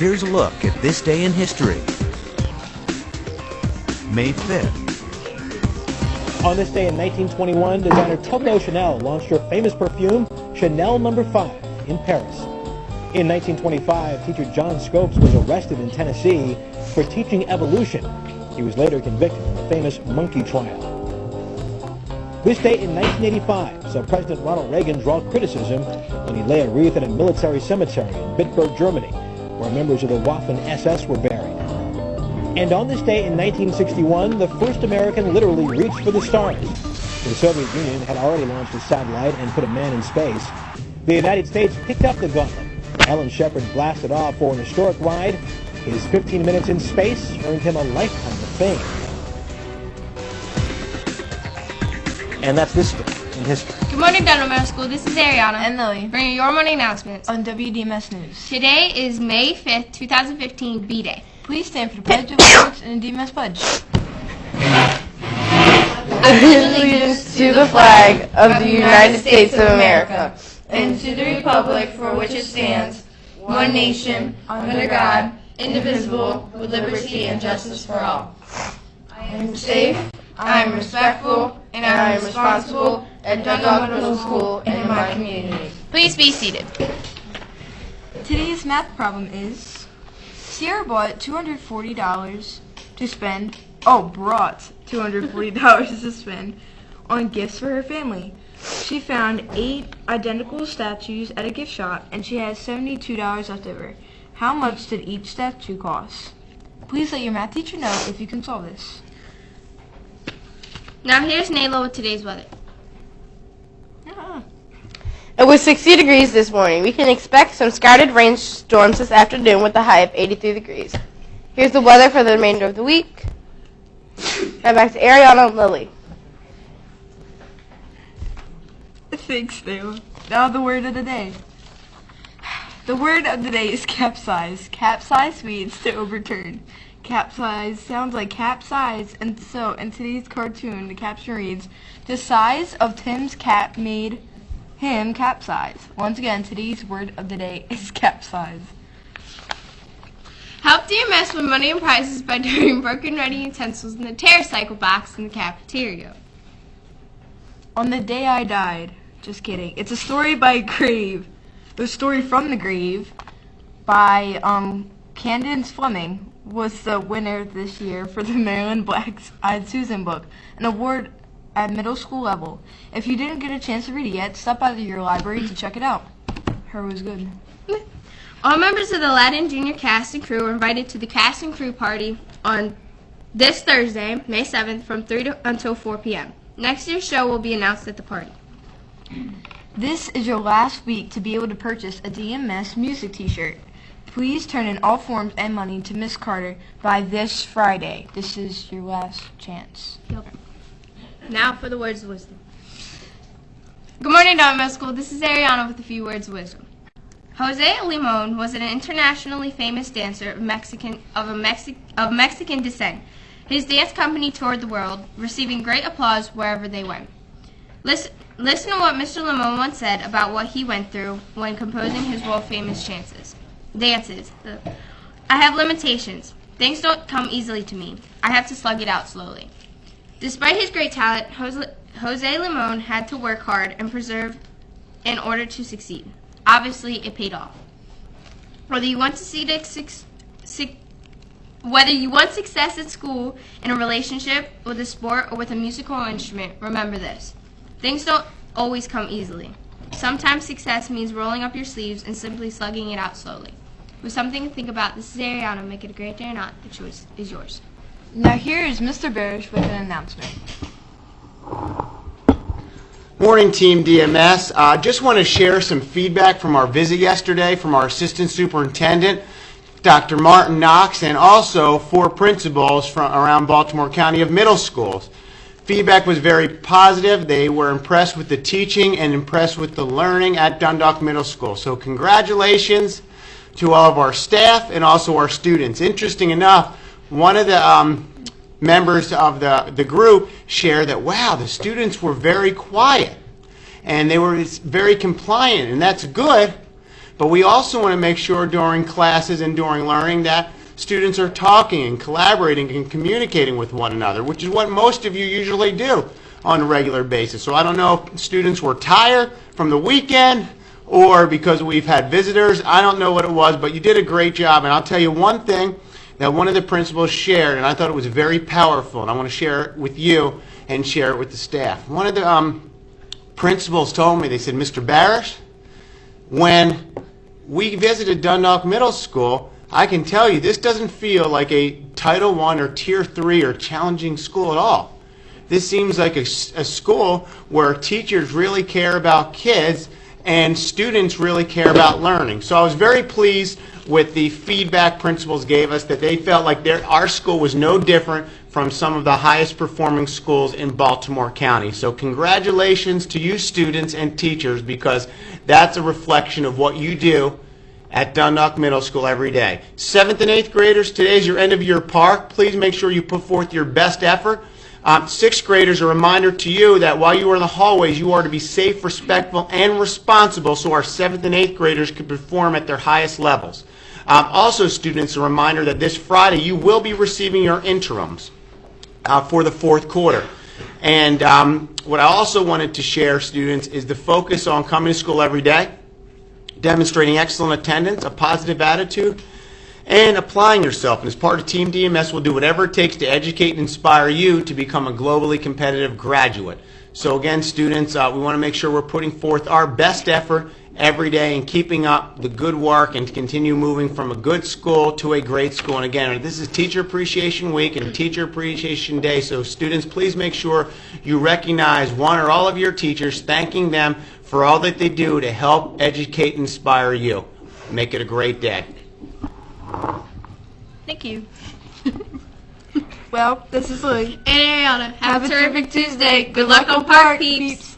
Here's a look at this day in history. May 5th. On this day in 1921, designer Coco Chanel launched her famous perfume, Chanel No. 5, in Paris. In 1925, teacher John Scopes was arrested in Tennessee for teaching evolution. He was later convicted in the famous monkey trial. This day in 1985 saw President Ronald Reagan draw criticism when he lay a wreath at a military cemetery in Bitburg, Germany, where members of the Waffen-SS were buried. And on this day in 1961, the first American literally reached for the stars. The Soviet Union had already launched a satellite and put a man in space. The United States picked up the gauntlet. Alan Shepard blasted off for an historic ride. His 15 minutes in space earned him a lifetime of fame. And that's this day in history. Good morning, Dundalk Middle School. This is Ariana and Lily bringing your morning announcements on WDMS News. Today is May 5th, 2015, B-Day. Please stand for the Pledge of Allegiance and the DMS Pledge. Allegiance to the flag of the United States of America and to the republic for which it stands, one nation, under God, indivisible, with liberty and justice for all. I am safe, I am respectful, and I am responsible at Dundalk Middle School and in my community. Please be seated. Today's math problem is Sierra brought $240 to spend on gifts for her family. She found 8 identical statues at a gift shop and she has $72 left over. How much did each statue cost? Please let your math teacher know if you can solve this. Now here's Nayla with today's weather. It was 60 degrees this morning. We can expect some scattered rainstorms this afternoon with a high of 83 degrees. Here's the weather for the remainder of the week. Now back to Ariana and Lily. Thanks, Nayla. Now the word of the day. The word of the day is capsize. Capsize means to overturn. Capsize sounds like capsize, and so in today's cartoon, the caption reads, "The size of Tim's cap made him capsize." Once again, today's word of the day is capsize. Help DMS win money and prizes by doing broken writing utensils in the TerraCycle box in the cafeteria. On the day I died. Just kidding. It's a story by Grave. The story from the Grave by Candace Fleming was the winner this year for the Maryland Black-Eyed Susan book, an award at middle school level. If you didn't get a chance to read it yet, stop by your library to check it out. Her was good. All members of the Aladdin Junior cast and crew are invited to the cast and crew party on this Thursday, May 7th, from 3 until 4 p.m. Next year's show will be announced at the party. This is your last week to be able to purchase a DMS music t-shirt. Please turn in all forms and money to Miss Carter by this Friday. This is your last chance. Yep. Now for the words of wisdom. Good morning, Dundalk Middle School. This is Ariana with a few words of wisdom. Jose Limon was an internationally famous dancer of Mexican descent. His dance company toured the world, receiving great applause wherever they went. Listen to what Mr. Limon once said about what he went through when composing his world-famous dances. I have limitations. Things don't come easily to me. I have to slug it out slowly. Despite his great talent, Jose Limon had to work hard and persevere in order to succeed. Obviously, it paid off. Whether you want success at school, in a relationship, with a sport, or with a musical instrument, remember this. Things don't always come easily. Sometimes success means rolling up your sleeves and simply slugging it out slowly. With something to think about, this is Ariana. Make it a great day or not. The choice is yours. Now here is Mr. Barish with an announcement. Morning, Team DMS. Just want to share some feedback from our visit yesterday from our Assistant Superintendent, Dr. Martin Knox, and also 4 principals from around Baltimore County of middle schools. Feedback was very positive. They were impressed with the teaching and impressed with the learning at Dundalk Middle School. So congratulations to all of our staff and also our students. Interesting enough, one of the members of the group shared that, wow, the students were very quiet and they were very compliant, and that's good. But we also want to make sure during classes and during learning that students are talking and collaborating and communicating with one another, which is what most of you usually do on a regular basis. So I don't know if students were tired from the weekend or because we've had visitors. I don't know what it was, but you did a great job. And I'll tell you one thing that one of the principals shared, and I thought it was very powerful, and I want to share it with you and share it with the staff. One of the principals told me, they said, Mr. Barish, when we visited Dundalk Middle School, I can tell you this doesn't feel like a Title I or Tier 3 or challenging school at all. This seems like a school where teachers really care about kids and students really care about learning. So I was very pleased with the feedback principals gave us, that they felt like our school was no different from some of the highest performing schools in Baltimore County. So congratulations to you students and teachers, because that's a reflection of what you do at Dundalk Middle School every day. 7th and 8th graders, today is your end of year park. Please make sure you put forth your best effort. 6th graders, a reminder to you that while you are in the hallways, you are to be safe, respectful, and responsible so our 7th and 8th graders can perform at their highest levels. Also, students, a reminder that this Friday you will be receiving your interims for the 4th quarter. And what I also wanted to share, students, is the focus on coming to school every day, demonstrating excellent attendance, a positive attitude, and applying yourself. And as part of Team DMS, we'll do whatever it takes to educate and inspire you to become a globally competitive graduate. So again, students, we want to make sure we're putting forth our best effort every day and keeping up the good work and to continue moving from a good school to a great school. And again, this is Teacher Appreciation Week and Teacher Appreciation Day, so students, please make sure you recognize one or all of your teachers, thanking them for all that they do to help educate and inspire you. Make it a great day. Thank you. Well, this is Lee. And Ariana, Have a terrific Tuesday. Good luck on Park, peeps.